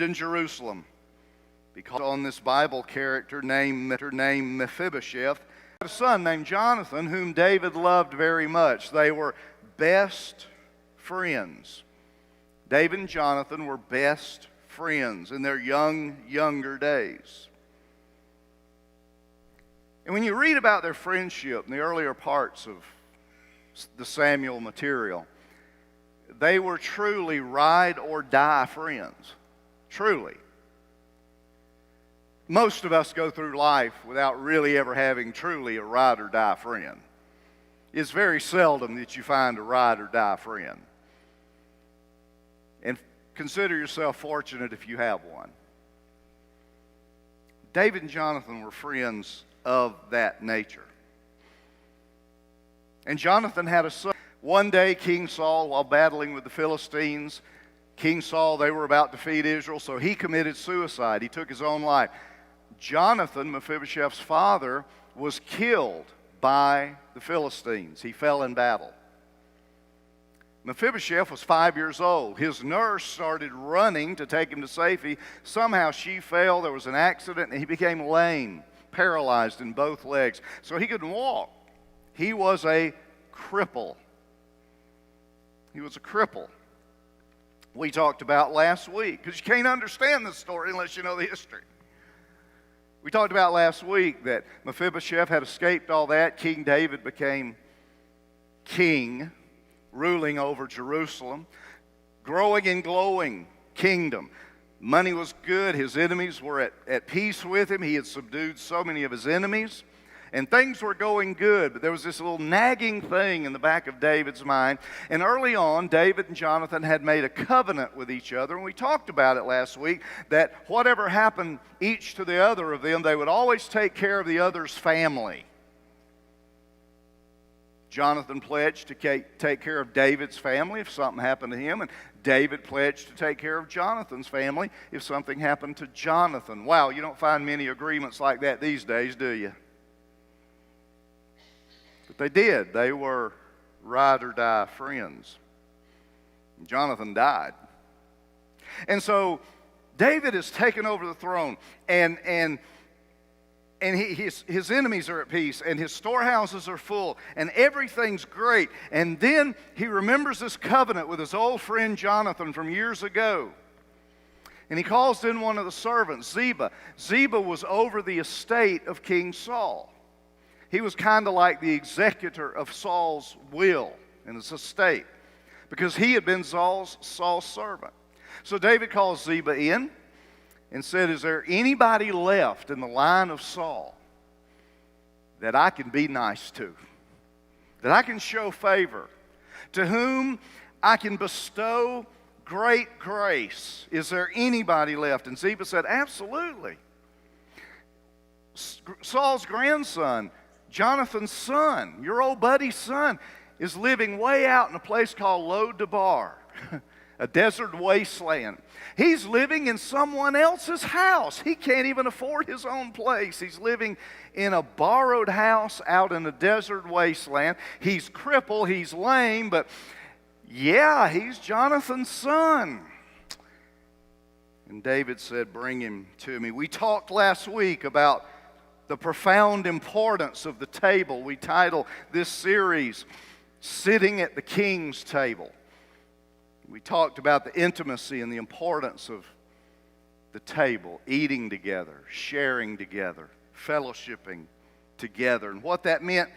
in Jerusalem because on this Bible character named Mephibosheth, a son named Jonathan, whom David loved very much. They were best friends. David and Jonathan were best friends in their younger days. And when you read about their friendship in the earlier parts of the Samuel material, they were truly ride or die friends. Truly. Most of us go through life without really ever having truly a ride or die friend. It's very seldom that you find a ride or die friend. And consider yourself fortunate if you have one. David and Jonathan were friends of that nature. And Jonathan had a son. One day, King Saul, while battling with the Philistines, King Saul, they were about to defeat Israel, so he committed suicide. He took his own life. Jonathan, Mephibosheth's father, was killed by the Philistines. He fell in battle. Mephibosheth was 5 years old. His nurse started running to take him to safety. Somehow she fell. There was an accident, and he became lame, paralyzed in both legs. So he couldn't walk. He was a cripple. He was a cripple. We talked about last week, because you can't understand this story unless you know the history. We talked about last week that Mephibosheth had escaped all that. King David became king, ruling over Jerusalem, growing and glowing kingdom. Money was good. His enemies were at peace with him. He had subdued so many of his enemies. And things were going good, but there was this little nagging thing in the back of David's mind. And early on, David and Jonathan had made a covenant with each other. And we talked about it last week, that whatever happened each to the other of them, they would always take care of the other's family. Jonathan pledged to take care of David's family if something happened to him. And David pledged to take care of Jonathan's family if something happened to Jonathan. Wow, you don't find many agreements like that these days, do you? But they did. They were ride or die friends. Jonathan died. And so David has taken over the throne, and his enemies are at peace, and his storehouses are full, and everything's great. And then he remembers this covenant with his old friend Jonathan from years ago. And he calls in one of the servants, Ziba. Ziba was over the estate of King Saul. He was kind of like the executor of Saul's will in his estate, because he had been Saul's servant. So David calls Ziba in and said, is there anybody left in the line of Saul that I can be nice to, that I can show favor, to whom I can bestow great grace? Is there anybody left? And Ziba said, absolutely. Saul's grandson, Jonathan's son, your old buddy's son, is living way out in a place called Lo-Debar, a desert wasteland. He's living in someone else's house. He can't even afford his own place. He's living in a borrowed house out in a desert wasteland. He's crippled, he's lame, but yeah, he's Jonathan's son. And David said, bring him to me. We talked last week about the profound importance of the table. We title this series, Sitting at the King's Table. We talked about the intimacy and the importance of the table, eating together, sharing together, fellowshipping together, and what that meant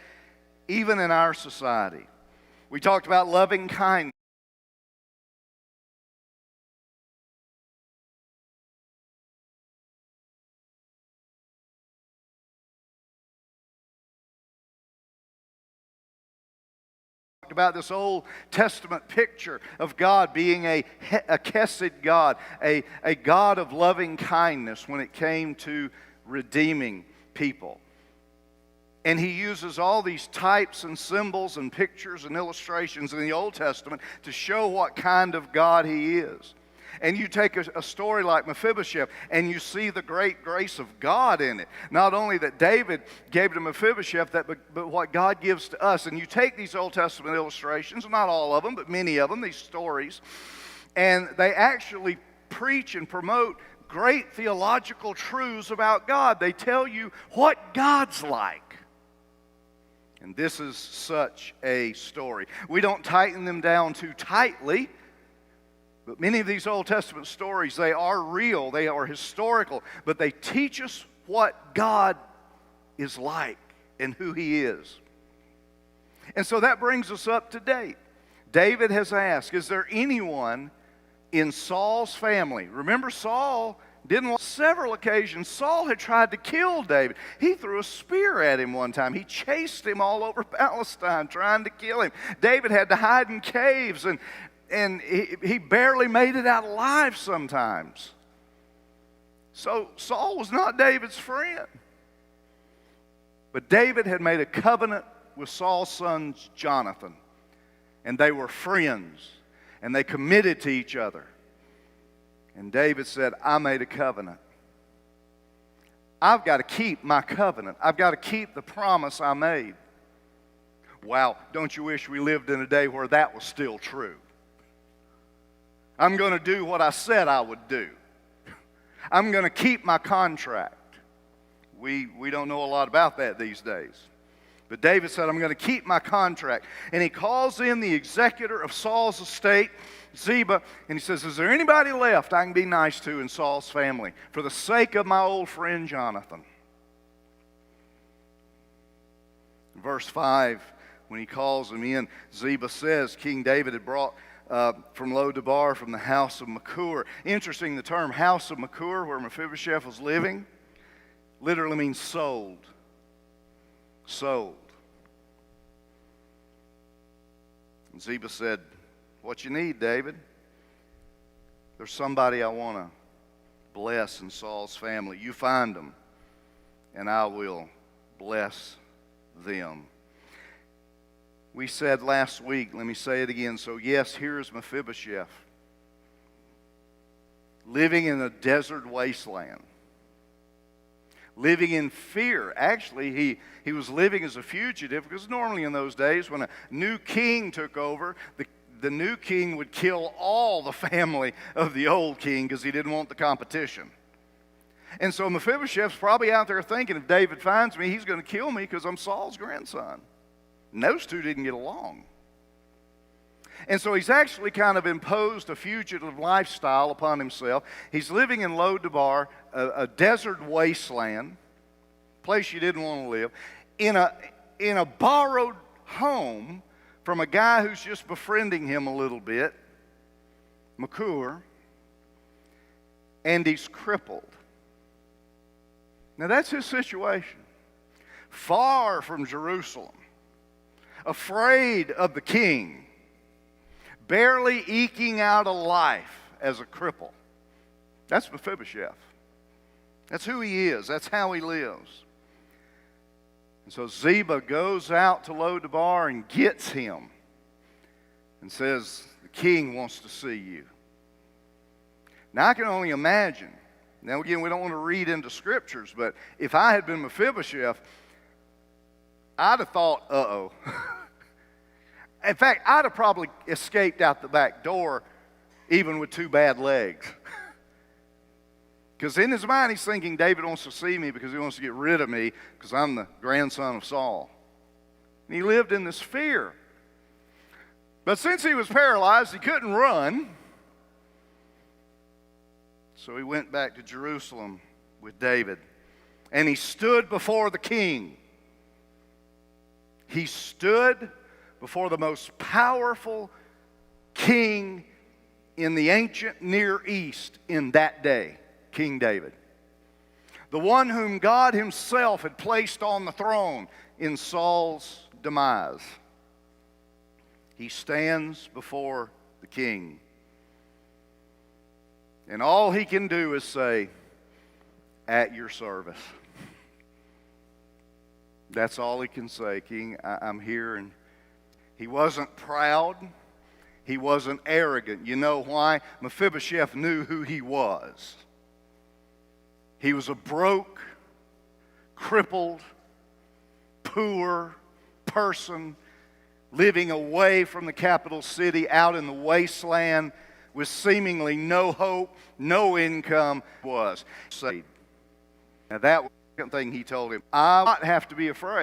even in our society. We talked about loving kindness. About this Old Testament picture of God being a Chesed God, a God of loving kindness when it came to redeeming people. And he uses all these types and symbols and pictures and illustrations in the Old Testament to show what kind of God he is. And you take a story like Mephibosheth and you see the great grace of God in it. Not only that David gave to Mephibosheth, but what God gives to us. And you take these Old Testament illustrations, not all of them, but many of them, these stories, and they actually preach and promote great theological truths about God. They tell you what God's like. And this is such a story. We don't tighten them down too tightly, but many of these Old Testament stories, they are real, they are historical, but they teach us what God is like and who He is. And so that brings us up to date. David has asked, is there anyone in Saul's family? Remember, Saul didn't want several occasions. Saul had tried to kill David. He threw a spear at him one time. He chased him all over Palestine trying to kill him. David had to hide in caves, and he barely made it out alive sometimes. So Saul was not David's friend. But David had made a covenant with Saul's son Jonathan, and they were friends, and they committed to each other. And David said, I made a covenant. I've got to keep my covenant. I've got to keep the promise I made. Wow, don't you wish we lived in a day where that was still true? I'm going to do what I said I would do. I'm going to keep my contract. We don't know a lot about that these days. But David said, I'm going to keep my contract. And he calls in the executor of Saul's estate, Ziba, and he says, is there anybody left I can be nice to in Saul's family for the sake of my old friend Jonathan? Verse 5, when he calls him in, Ziba says, King David had brought from Lo-debar, from the house of Machir. Interesting, the term house of Machir, where Mephibosheth was living, literally means sold. Sold. And Ziba said, what you need, David? There's somebody I want to bless in Saul's family. You find them, and I will bless them. We said last week, let me say it again. So yes, here is Mephibosheth, living in a desert wasteland, living in fear. Actually, he was living as a fugitive, because normally in those days when a new king took over, the new king would kill all the family of the old king because he didn't want the competition. And so Mephibosheth's probably out there thinking, if David finds me, he's going to kill me because I'm Saul's grandson. And those two didn't get along. And so he's actually kind of imposed a fugitive lifestyle upon himself. He's living in Lo-debar, a desert wasteland, place you didn't want to live, in a borrowed home from a guy who's just befriending him a little bit, Machir, and he's crippled. Now that's his situation. Far from Jerusalem, afraid of the king, barely eking out a life as a cripple. That's Mephibosheth. That's who he is. That's how he lives. And so Ziba goes out to Lo-debar and gets him and says, the king wants to see you. Now I can only imagine. Now again, we don't want to read into scriptures, but if I had been Mephibosheth, I'd have thought, uh-oh. In fact, I'd have probably escaped out the back door even with 2 bad legs. Because in his mind, he's thinking David wants to see me because he wants to get rid of me because I'm the grandson of Saul. And he lived in this fear. But since he was paralyzed, he couldn't run. So he went back to Jerusalem with David. And he stood before the king. He stood before the most powerful king in the ancient Near East in that day. King David, the one whom God himself had placed on the throne in Saul's demise. He stands before the king. And all he can do is say, at your service. That's all he can say, King, I'm here. And he wasn't proud. He wasn't arrogant. You know why? Mephibosheth knew who he was. He was a broke, crippled, poor person living away from the capital city out in the wasteland, with seemingly no hope, no income was saved. Now that was the second thing he told him. I don't have to be afraid.